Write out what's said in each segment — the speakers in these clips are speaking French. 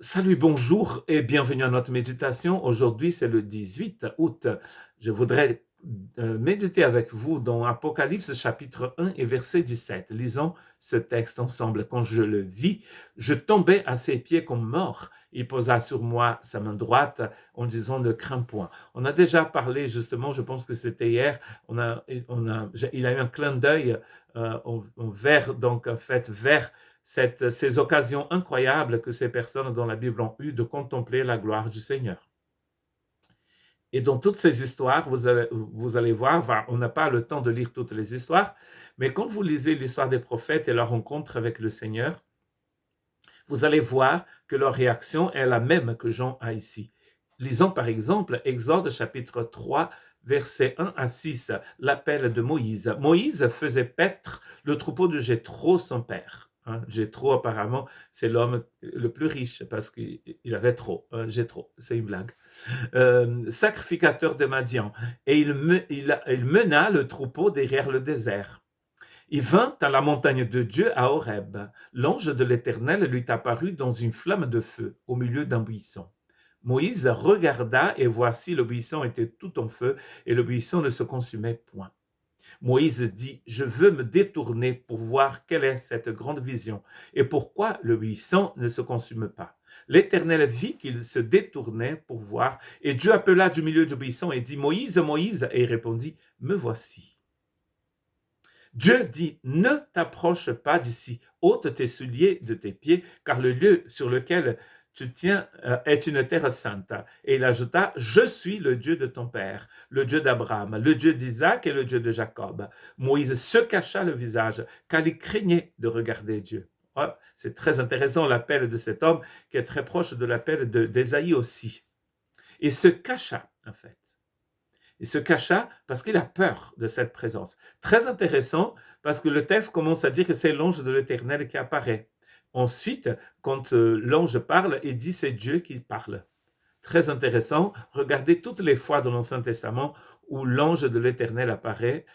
Salut, bonjour et bienvenue à notre méditation. Aujourd'hui, c'est le 18 août. Je voudrais méditer avec vous dans Apocalypse chapitre 1 et verset 17. Lisons ce texte ensemble. Quand je le vis, je tombais à ses pieds comme mort. Il posa sur moi sa main droite en disant ne crains point. On a déjà parlé justement, je pense que c'était hier, il a eu un clin d'œil donc en fait, vers ces occasions incroyables que ces personnes dans la Bible ont eues de contempler la gloire du Seigneur. Et dans toutes ces histoires, vous allez voir, on n'a pas le temps de lire toutes les histoires, mais quand vous lisez l'histoire des prophètes et leur rencontre avec le Seigneur, vous allez voir que leur réaction est la même que Jean a ici. Lisons par exemple Exode chapitre 3, versets 1 à 6, l'appel de Moïse. Moïse faisait paître le troupeau de Jéthro, son père. Jéthro, apparemment, c'est l'homme le plus riche parce qu'il avait trop. Jéthro, c'est une blague. Sacrificateur de Madian. Et il mena le troupeau derrière le désert. Il vint à la montagne de Dieu à Horeb. L'ange de l'Éternel lui apparut dans une flamme de feu au milieu d'un buisson. Moïse regarda et voici le buisson était tout en feu et le buisson ne se consumait point. Moïse dit, je veux me détourner pour voir quelle est cette grande vision et pourquoi le buisson ne se consume pas. L'Éternel vit qu'il se détournait pour voir et Dieu appela du milieu du buisson et dit, Moïse, Moïse, et il répondit, me voici. Dieu dit, ne t'approche pas d'ici, ôte tes souliers de tes pieds, car le lieu sur lequel tu tiens est une terre sainte. Et il ajouta, je suis le Dieu de ton père, le Dieu d'Abraham, le Dieu d'Isaac et le Dieu de Jacob. Moïse se cacha le visage, car il craignait de regarder Dieu. Oh, c'est très intéressant l'appel de cet homme, qui est très proche de l'appel d'Ésaïe aussi. Il se cacha, en fait. Il se cacha parce qu'il a peur de cette présence. Très intéressant parce que le texte commence à dire que c'est l'ange de l'Éternel qui apparaît. Ensuite, quand l'ange parle, il dit c'est Dieu qui parle. Très intéressant. Regardez toutes les fois dans l'Ancien Testament où l'ange de l'Éternel apparaît,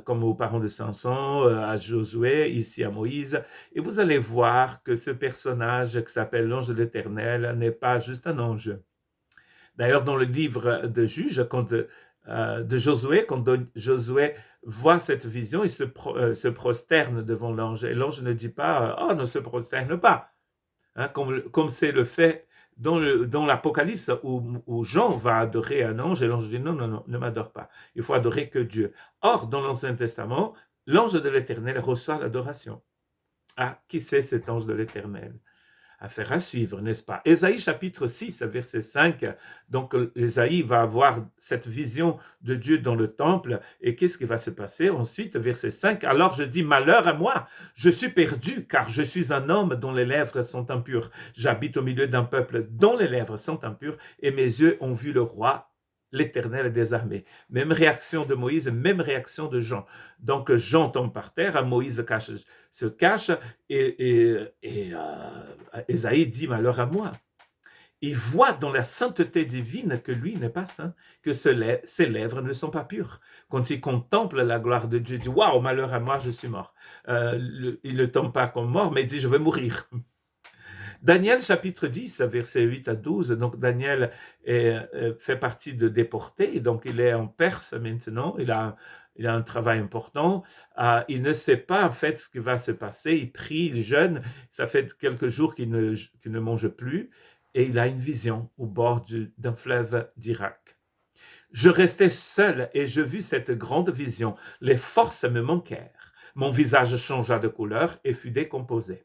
comme aux parents de Samson, à Josué, ici à Moïse. Et vous allez voir que ce personnage qui s'appelle l'ange de l'Éternel n'est pas juste un ange. D'ailleurs, dans le livre de Juges, de Josué, quand Josué voit cette vision, il se prosterne devant l'ange. Et l'ange ne dit pas, oh, ne se prosterne pas, hein, comme c'est le fait dans l'Apocalypse où Jean va adorer un ange et l'ange dit non, non, non, ne m'adore pas. Il faut adorer que Dieu. Or, dans l'Ancien Testament, l'ange de l'Éternel reçoit l'adoration. Ah, qui c'est cet ange de l'Éternel? Affaire à suivre, n'est-ce pas? Ésaïe chapitre 6, verset 5. Donc, Ésaïe va avoir cette vision de Dieu dans le temple. Et qu'est-ce qui va se passer ensuite? Verset 5. Alors je dis, malheur à moi, je suis perdu, car je suis un homme dont les lèvres sont impures. J'habite au milieu d'un peuple dont les lèvres sont impures, et mes yeux ont vu le roi, l'Éternel des armées. Même réaction de Moïse, même réaction de Jean. Donc Jean tombe par terre, Moïse se cache, et Ésaïe dit, malheur à moi. Il voit dans la sainteté divine que lui n'est pas saint, que ses lèvres ne sont pas pures. Quand il contemple la gloire de Dieu, il dit, waouh, malheur à moi, je suis mort. Il ne tombe pas comme mort, mais il dit, je vais mourir. Daniel chapitre 10, versets 8 à 12, donc Daniel fait partie de déportés, donc il est en Perse maintenant, il a un travail important, il ne sait pas en fait ce qui va se passer, il prie, il jeûne, ça fait quelques jours qu'il ne mange plus, et il a une vision au bord d'un fleuve d'Irak. Je restais seul et je vis cette grande vision, les forces me manquèrent, mon visage changea de couleur et fut décomposé,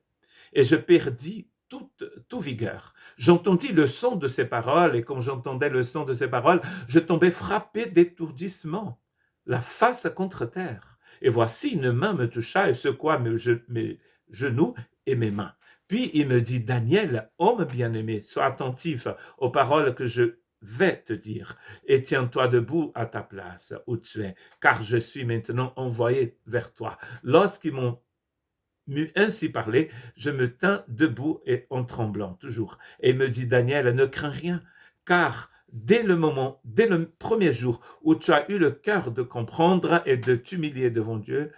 et je perdis toute vigueur. J'entendis le son de ses paroles, et comme j'entendais le son de ses paroles, je tombais frappé d'étourdissement, la face contre terre. Et voici une main me toucha et secoua mes genoux et mes mains. Puis il me dit, Daniel, homme bien-aimé, sois attentif aux paroles que je vais te dire, et tiens-toi debout à ta place où tu es, car je suis maintenant envoyé vers toi. Lorsqu'ils m'ont ainsi parlé, je me tins debout et en tremblant toujours. Et il me dit, Daniel, ne crains rien, car dès le premier jour où tu as eu le cœur de comprendre et de t'humilier devant Dieu,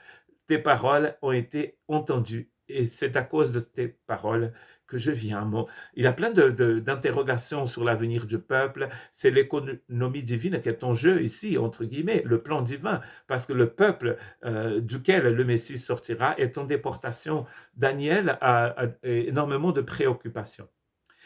tes paroles ont été entendues. Et c'est à cause de tes paroles que je viens. Il y a plein d'interrogations sur l'avenir du peuple. C'est l'économie divine qui est en jeu ici, entre guillemets, le plan divin, parce que le peuple duquel le Messie sortira est en déportation. Daniel a énormément de préoccupations.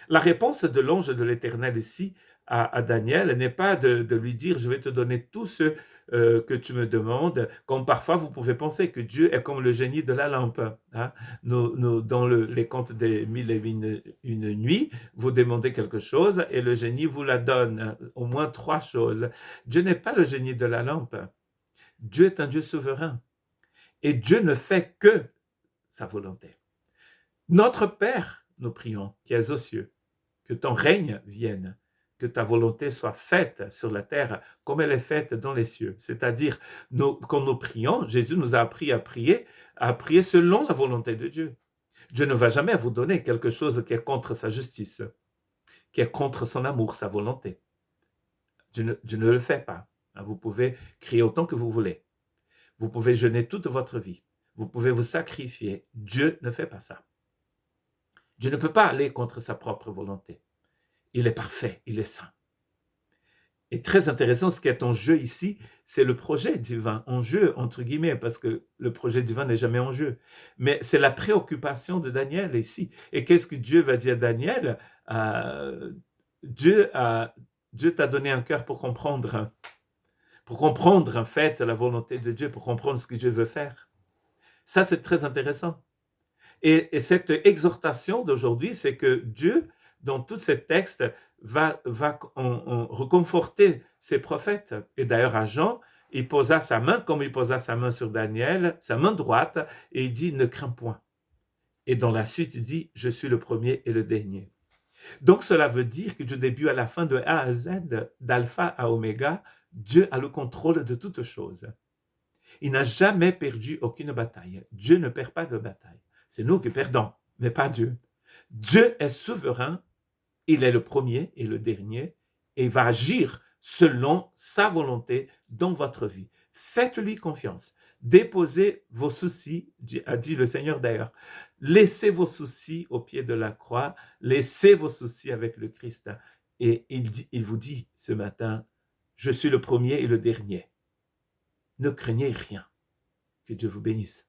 La réponse de l'ange de l'Éternel ici à Daniel n'est pas de lui dire, je vais te donner tout ce que tu me demandes, comme parfois vous pouvez penser que Dieu est comme le génie de la lampe. Hein. Dans les contes des 1001 nuits, vous demandez quelque chose et le génie vous la donne, hein, au moins 3 choses. Dieu n'est pas le génie de la lampe. Dieu est un Dieu souverain et Dieu ne fait que sa volonté. Notre Père, nous prions, qui es aux cieux, que ton règne vienne, que ta volonté soit faite sur la terre comme elle est faite dans les cieux. C'est-à-dire, quand nous prions, Jésus nous a appris à prier selon la volonté de Dieu. Dieu ne va jamais vous donner quelque chose qui est contre sa justice, qui est contre son amour, sa volonté. Dieu ne le fait pas. Vous pouvez crier autant que vous voulez. Vous pouvez jeûner toute votre vie. Vous pouvez vous sacrifier. Dieu ne fait pas ça. Dieu ne peut pas aller contre sa propre volonté. Il est parfait, il est saint. Et très intéressant, ce qui est en jeu ici, c'est le projet divin, en jeu, entre guillemets, parce que le projet divin n'est jamais en jeu. Mais c'est la préoccupation de Daniel ici. Et qu'est-ce que Dieu va dire à Daniel? Dieu t'a donné un cœur pour comprendre en fait la volonté de Dieu, pour comprendre ce que Dieu veut faire. Ça, c'est très intéressant. Et cette exhortation d'aujourd'hui, c'est que Dieu, dans tous ces textes, va reconforter ses prophètes. Et d'ailleurs, à Jean, il posa sa main, comme il posa sa main sur Daniel, sa main droite, et il dit, ne crains point. Et dans la suite, il dit, je suis le premier et le dernier. Donc, cela veut dire que du début à la fin, de A à Z, d'alpha à oméga, Dieu a le contrôle de toutes choses. Il n'a jamais perdu aucune bataille. Dieu ne perd pas de bataille. C'est nous qui perdons, mais pas Dieu. Dieu est souverain, il est le premier et le dernier, et il va agir selon sa volonté dans votre vie. Faites-lui confiance. Déposez vos soucis, a dit le Seigneur d'ailleurs. Laissez vos soucis au pied de la croix, laissez vos soucis avec le Christ. Et il vous dit ce matin, je suis le premier et le dernier. Ne craignez rien. Que Dieu vous bénisse.